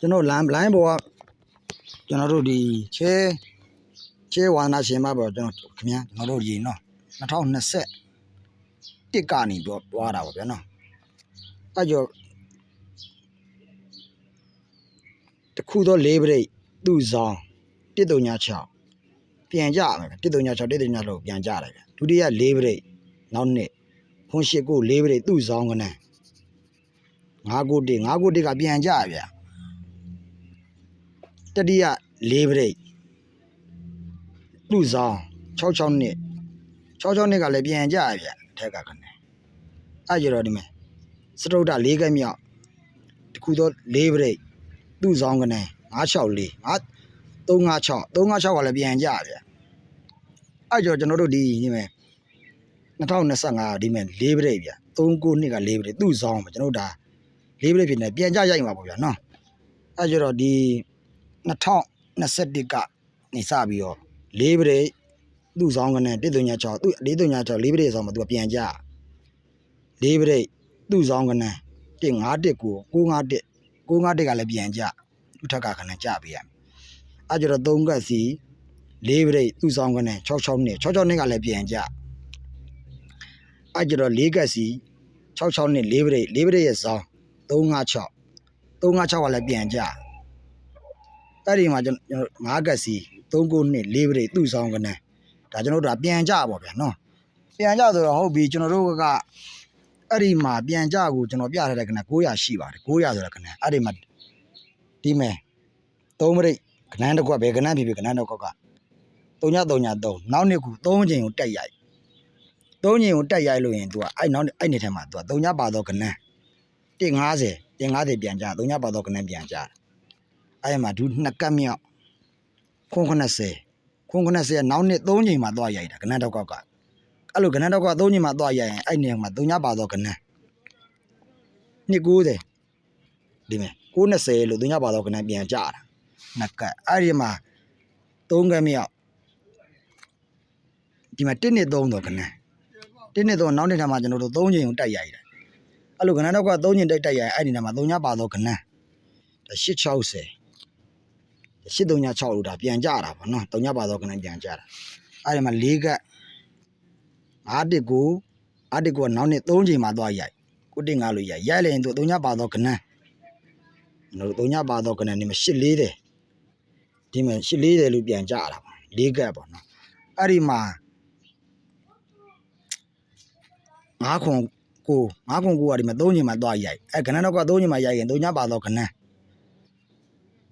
ကျွန်တော်လိုင်းပေါ်ကကျွန်တော်တို့ဒီချဲဝါနာရှင်မပေါ်ကျွန်တော်ခင်ဗျာကျွန်တော်တို့ဒီနော်2021ကနေတော့တွားတာပါဗျာနော်အဲ့ကြောတခုသော၄ပရိတ်သူ့ဆောင်136ပြန်ကြမယ်136လို့ပြန်ကြတယ်ဗျဒုတိယ၄ပရိတ်နောက်နှစ်ခွန်ရှိကို၄ပရိတ်သူ့ဆောင်ကနန်း991ကပြန်ကြဗျတတိယ၄ပရိတ်သူ့ဆောင်66နှစ်ကလည်းပြန်ကြဗျထက်ကခနဲ့အဲ့ကြတော့ဒီမဲ့စတုဒ္ဒ၄ကမြောက်တခုသော၄ပရိတ်သူ့ဆောင်ကနန်း964 356ကလည်းပြန်ကြဗျအဲ့ကြောကျွန်တော်တို့ဒီမဲ့2025ဒီမဲ့၄ပရိတ်ဗျ392က၄ပရိတ်သူ့ဆောင်ကျွန်တော်ဒါ၄ပရိတ်ဖြစ်နေပြန်ကြရိုက်မှာပေါ့ဗျာနော်အဲ့ကြတော့ဒီ2021ကနေစပြီးတော့၄ပရိတ်သူ့ဆောင်ကနန်း136သူ့436၄ပရိတ်ဆောင်မှာသူကပြန်ကြ၄ပရိတ်သူ့ဆောင်ကနန်း951ကလည်းပြန်ကြသူ့ထက်ကခဏကြပေးရမယ်အဲ့ကြတော့3ကစီ၄ပရိတ်သူ့ဆောင်ကနန်း66နှစ်ကလည်းပြန်ကြအဲ့ကြတော့4ကစီ66နှစ်၄ပရိတ်ရဲ့ဆောင်356ကလည်းပြန်ကြအဲ့ဒီမှာကျွန်တော်5ကက်စီ392 4ပရိတ်သူ့ဆောင်ကနန်းဒါကျွန်တော်တို့ကပြန်ကြပါဗျာနော်ပြန်ကြဆိုတော့ဟုတ်ပြီကျွန်တော်တို့ကအဲ့ဒီမှာပြန်ကြကိုကျွန်တော်ပြထားတဲ့ကနန်း900ရှိပါတယ်900ဆိုတဲ့ကနန်းအဲ့ဒီမှာဒီမဲ့3ပရိတ်ကနန်းတစ်ခွက်ပဲကနန်းဖြစ်ကနန်းတစ်ခွက်က333နောက်နှစ်ခု3ချိန်ကိုတက်ရိုက်3ချိန်ကိုတက်ရိုက်လို့ရင် तू ကအဲ့နောက်အဲ့နှစ်ထဲမှာ तू က3ညပါတော့ကနန်း150ပြန်ကြ3ညပါတော့ကနန်းပြန်ကြအဲ့မှာဒူ2ကတ်မြောက်ခွန်90နောက်နှစ်3ချိန်မှာသွားရိုက်တာကနန်းတော့ကောက်ကအဲ့လိုကနန်းတော့ကောက်3ချိန်မှာသွားရိုက်ရင်အဲ့နေမှာ3ညပါတော့ကနန်း290ဒီမဲ့920လို့3ညပါတော့ကနန်းပြန်ကြတာ2ကတ်အဲ့ဒီမှာ3ကတ်မြောက်ဒီမှာ1နှစ်3တော့ကနန်း1နှစ်3နောက်နှစ်ထမှာကျွန်တော်တို့3ချိန်ကိုတက်ရိုက်တယ်အဲ့လိုကနန်းတော့ကောက်3ချိန်တက်ရိုက်အဲ့ဒီမှာ3ညပါတော့ကနန်း860 836လို့ဒါပြန်ကြတာပေါ့နော်3ညပါတော့ကနန်းပြန်ကြတာအဲ့ဒီမှာ4ကတ်519ကနောက်နှစ်3ချိန်မှာသွားရိုက်915လို့ရိုက်လိုက်ရင်သူ3ညပါတော့ကနန်းကျွန်တော်တို့3ညပါတော့ကနန်းဒီမှာ840ဒီမှာ840လို့ပြန်ကြတာပါ4ကတ်ပေါ့နော်အဲ့ဒီမှာ909ကဒီမှာ3ချိန်မှာသွားရိုက်အဲ့ကနန်းတော့က3ချိန်မှာရိုက်ရင်3ညပါတော့ကနန်း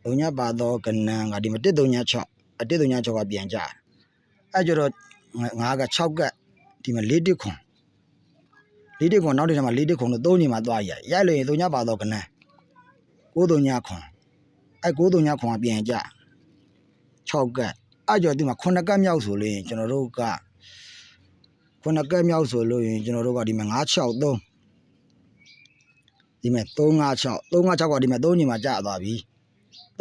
3ညပါတော့ကနန်းကဒီမှာ136ကပြန်ကြအဲ့ကြတော့9က6ကဒီမှာ4ခွန်နောက်တစ်ထပ်မှာ4ခွန်လို့3ချိန်မှာသွားရိုက်လို့ရင်3ညပါတော့ကနန်း9ခွန်အဲ့9ခွန်ကပြန်ကြ6ကအဲ့ကြတော့ဒီမှာ9ကမြောက်ဆိုလို့ရင်ကျွန်တော်တို့က9ကမြောက်ဆိုလို့ရင်ကျွန်တော်တို့ကဒီမှာ963ဒီမှာ356ကဒီမှာ3ချိန်မှာကျသွားပြီ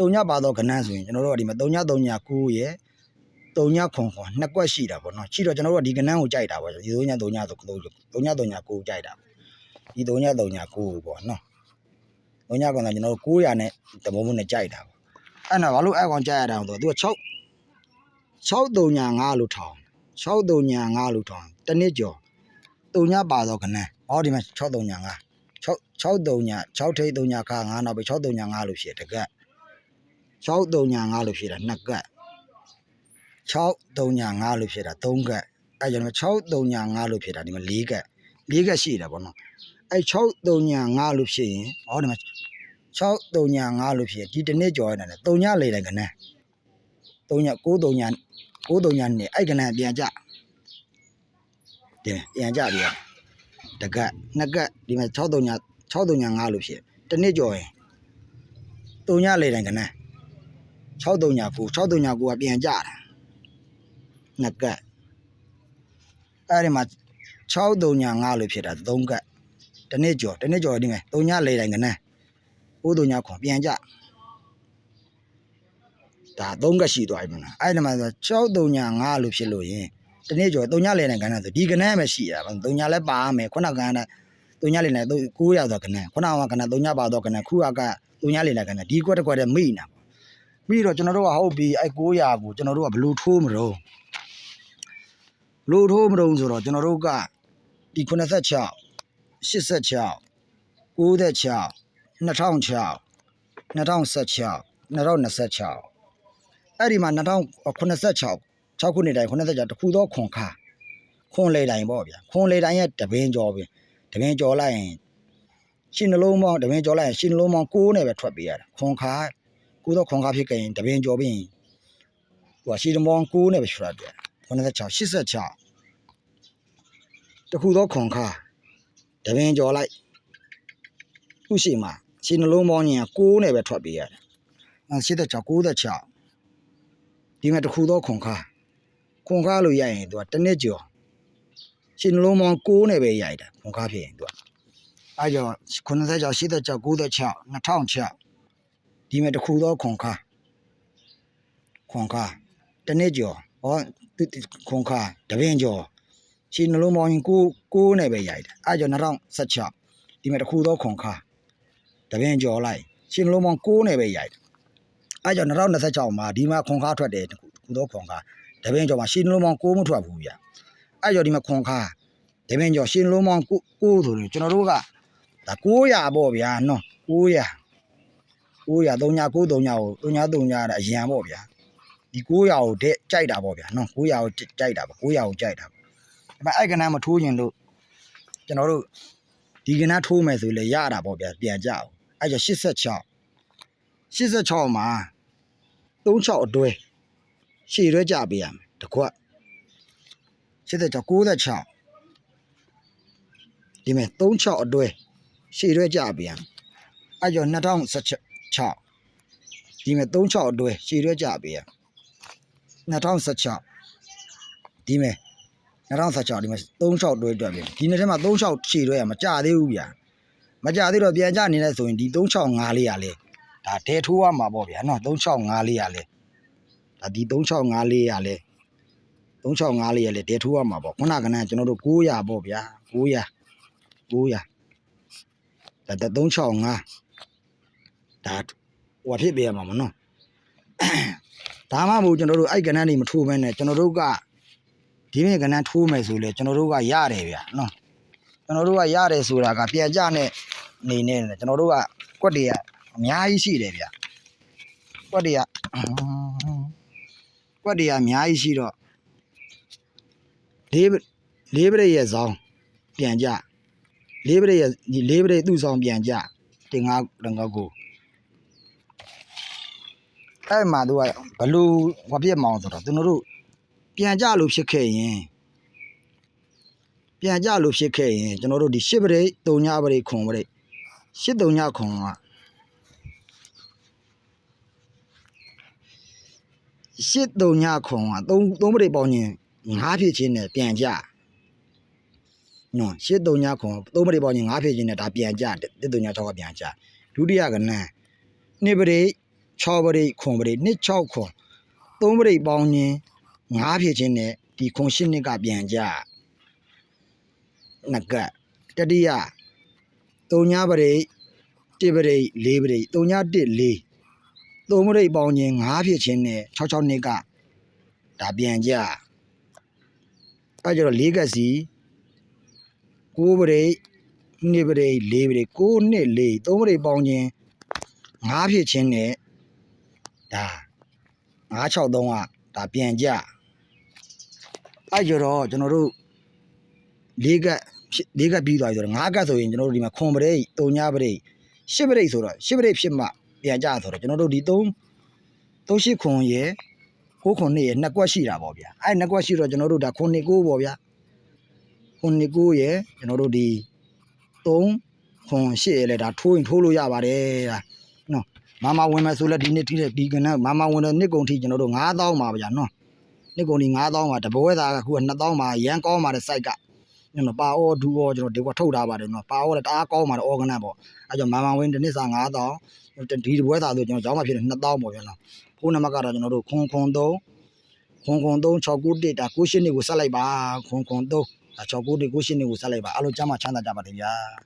3ညပါတော့ကနန်းဆိုရင်ကျွန်တော်တို့ကဒီမှာ339ရဲ့3ညခွန်2ကွက်ရှိတာပေါ့နော်ရှိတော့ကျွန်တော်တို့ကဒီကနန်းကိုကြိုက်တာပေါ့ဒီ3ညဆို3ည9ကြိုက်တာဒီ3ည9ပေါ့နော်3ညကောင်ကကျွန်တော်တို့900နဲ့တမုံနဲ့ကြိုက်တာပေါ့အဲ့တော့ဘာလို့အဲ့ကောင်ကြိုက်ရတာဆိုတော့သူက635လို့ထောင်635လို့ထောင်တနည်းကျော်3ညပါတော့ကနန်းဟောဒီမှာ635 6ထိပ်3ညခါ9နောက်ပြီး635လို့ဖြစ်တကက်635လို့ဖြစ်တာ2ကတ်635လို့ဖြစ်တာ3ကတ်အဲ့ကျွန်တော်635လို့ဖြစ်တာဒီမှာ4ကတ်ရှိတာပေါ့နော်အဲ့635လို့ဖြစ်ရင်ဟောဒီမှာ635လို့ဖြစ်ဒီတစ်နှစ်ကျော်ရတယ်3ညလေတိုင်းကနန်း3ည939နဲ့အဲ့ကနန်းပြန်ကြပြန်ကြပြီတကတ်2ကတ်ဒီမှာ635လို့ဖြစ်တစ်နှစ်ကျော်ရင်3ညလေတိုင်းကနန်း639ကပြန်ကြတာ2ကတ်အဲ့ဒီမှာ635လို့ဖြစ်တာ3ကတ်တနည်းကျော်ဒီမဲ့3ညလေတိုင်းကနန်း939ခွန်ပြန်ကြဒါ3ကတ်ရှိသွားပြီမလားအဲ့ဒီမှာ635လို့ဖြစ်လို့ရင်တနည်းကျော်3ညလေတိုင်းကနန်းဆိုဒီကနန်းပဲရှိရတာ3ညလည်းပါမယ်ခုနကကနန်း3ညလေတိုင်း900ဆိုကနန်းခုနကကနန်း3ညပါတော့ကနန်းခုက 3ညလေးလာကနေဒီကွက်တစ်ကွက်တည်းမိနေတာပြီးတော့ကျွန်တော်တို့ကဟုတ်ပြီအဲ့900ကိုကျွန်တော်တို့ကဘလို့ထိုးမလို့ဆိုတော့ကျွန်တော်တို့ကဒီ86 86 96 2006 2016 2026အဲ့ဒီမှာ2086 6ခုနှစ်တိုင်း86တခုသောခွန်ခါခွန်လေတိုင်းပေါ့ဗျာခွန်လေတိုင်းရဲ့တပင်းကျော်ပဲတပင်းကျော်လိုက်ရင်ရှင်းနှလုံးပေါင်းတပင်းကျော်လိုက်ရင်ရှင်းနှလုံးပေါင်း6နဲ့ပဲထွက်ပေးရတာခွန်ခါကိုသောခွန်ခါဖြစ်ခဲ့ရင်တပင်းကျော်ပြီးရင်ဟိုရှင်းနှလုံးပေါင်း6နဲ့ပဲထွက်တယ်86 86တခုသောခွန်ခါတပင်းကျော်လိုက်သူ့ရှိမှာရှင်းနှလုံးပေါင်းကြီးက6နဲ့ပဲထွက်ပေးရတယ်86 96ဒီမှာတခုသောခွန်ခါလို့ရရင်သူကတစ်နှစ်ကျော်ရှင်းနှလုံးပေါင်း6နဲ့ပဲရိုက်တာခွန်ခါဖြစ်ရင်သူကအဲကြောင့်86 86 96 2006ဒီမှာတခုသောခွန်ခါတစ်နှစ်ကျော်ဟောခွန်ခါတပင်းကျော်ရှင်းနှလုံးပေါင်း6နဲ့ပဲရိုက်တာအဲကြောင့်2016ဒီမှာတခုသောခွန်ခါတပင်းကျော်လိုက်ရှင်းနှလုံးပေါင်း6နဲ့ပဲရိုက်တာအဲကြောင့်2026မှာဒီမှာခွန်ခါထွက်တယ်တခုသောခွန်ခါတပင်းကျော်မှာရှင်းနှလုံးပေါင်း6မထွက်ဘူးဗျအဲကြောင့်ဒီမှာခွန်ခါတပင်းကျော်ရှင်းနှလုံးပေါင်း6ဆိုရင်ကျွန်တော်တို့ကဒါ900ပေါ့ဗျာနော်900 3993ကို3939ရတာအရန်ပေါ့ဗျာဒီ900ကိုတဲ့ကြိုက်တာပေါ့ဗျာနော်900ကိုကြိုက်တာပေါ့900ကိုကြိုက်တာပေါ့ဒါပေမဲ့အဲ့ကဏ္ဍမထိုးရင်လို့ကျွန်တော်တို့ဒီကဏ္ဍထိုးမယ်ဆိုလေရတာပေါ့ဗျာပြန်ကြအောင်အဲ့ကျ86မှာ36အတွဲရှည်ရွဲကြပေးရမယ်တကွက်86 96ဒီမဲ့36အတွဲရှည်ရွဲကြပေးရမယ်အဲ့ကြောင့်2016ဒီမဲ့36အတွဲရှည်ရွဲကြပေးရ2016ဒီမဲ့2016ဒီမဲ့36အတွဲတွက်ပြီဒီနေ့ထဲမှာ36ရှည်ရွဲရမကြသေးဘူးဗျာမကြသေးတော့ပြန်ကြနေလဲဆိုရင်ဒီ365လေးရလဲဒါဒဲထိုးရမှာပေါ့ဗျာနော်365လေးရလဲဒါဒီ365လေးရလဲဒဲထိုးရမှာပေါ့ခုနကကျွန်တော်တို့900ပေါ့ဗျာ900ဒါ365ဒါဟိုဖြစ်ပေးရမှာမနော်ဒါမှမဟုတ်ကျွန်တော်တို့အဲ့ကဏ္ဍနေမထိုးဘဲနဲ့ကျွန်တော်တို့ကဒီနေ့ကဏ္ဍထိုးမယ်ဆိုလေကျွန်တော်တို့ကရတယ်ဗျာနော်ကျွန်တော်တို့ကရတယ်ဆိုတာကပြန်ကြနဲ့နေနေကျွန်တော်တို့ကကွက်တွေကအများကြီးရှိတယ်ဗျာကွက်တွေကအများကြီးရှိတော့လေးပရိရဲ့ဇောင်းပြန်ကြလေးပရိသူ့ဆောင်ပြန်ကြတင်ငါကိုအဲ့မှာသူကဘလူဝပြက်မောင်းဆိုတော့သူတို့ပြန်ကြလို့ဖြစ်ခဲ့ရင်ကျွန်တော်တို့ဒီ8ပရိ3ညပရိခွန်ပရိ8 3ညခွန်က8 3ညခွန်က3ပရိပေါင်းရင်5ဖြစ်ချင်းနဲ့ပြန်ကြနော်8 3ညခွန်3ပရိပေါင်းရင်5ဖြစ်ချင်းနဲ့ဒါပြန်ကြ1 3ည6ကပြန်ကြဒုတိယကဏ္ဍ2ပရိ6ပရိခွန်ပရိ2 6ခွန်3ပရိပေါင်းရင်5ဖြစ်ချင်းနဲ့ဒီခွန်8နှစ်ကပြန်ကြနကတတိယ3ညပရိ1ပရိ4ပရိ3ည1 4 3ပရိပေါင်းရင်5ဖြစ်ချင်းနဲ့66နှစ်ကဒါပြန်ကြအဲကြတော့4ကက်စီ9ပရိ2ပရိ4ပရိ9နှစ်4 3ပရိပေါင်းရင်5ဖြစ်ချင်းနဲ့ဒါ963ကဒါပြန်ကြအဲကြတော့ကျွန်တော်တို့4ကက်ပြီးသွားပြီဆိုတော့5ကက်ဆိုရင်ကျွန်တော်တို့ဒီမှာခွန်ပရိ3ညပရိ8ပရိဆိုတော့8ပရိဖြစ်မှပြန်ကြဆိုတော့ကျွန်တော်တို့ဒီ38ခွန်ရယ်9ခွန်2ရယ်2ကွက်ရှိတာပေါ့ဗျာအဲ2ကွက်ရှိတော့ကျွန်တော်တို့ဒါခွန်2 9ပေါ့ဗျာခွန်2 9ရယ်ကျွန်တော်တို့ဒီ3ခွန်8ရယ်လဲဒါထိုးရင်ထိုးလို့ရပါတယ်ဒါနော်မဝင်မယ်ဆိုလဲဒီနေ့ထိတဲ့ဒီကနေ့မဝင်တဲ့နှစ်ကုန်ထိကျွန်တော်တို့9000ပါဗျာနော်နှစ်ကုန်ဒီ9000ပါတပွဲသားကခုက2000ပါရန်ကောင်းပါတယ် site ကကျွန်တော်ပါအောဒူအောကျွန်တော်ဒီကထုတ်ထားပါတယ်နော်ပါအောလည်းတအားကောင်းပါတယ် organ ပေါ့အဲကြောင့်မဝင်တစ်နှစ်စာ9000ဒီတပွဲသားဆိုကျွန်တော်ကျောင်းမှာဖြစ်တယ်2000ပေါ့ဗျာနော်ဖုန်းနံပါတ်ကတော့ကျွန်တော်တို့ခွန်3 691ဒါ98နှစ်ကိုဆက်လိုက်ပါခွန်3 691 98နှစ်ကိုဆက်လိုက်ပါအဲ့လိုကျမ်းမှာချမ်းသာကြပါတယ်ဗျာ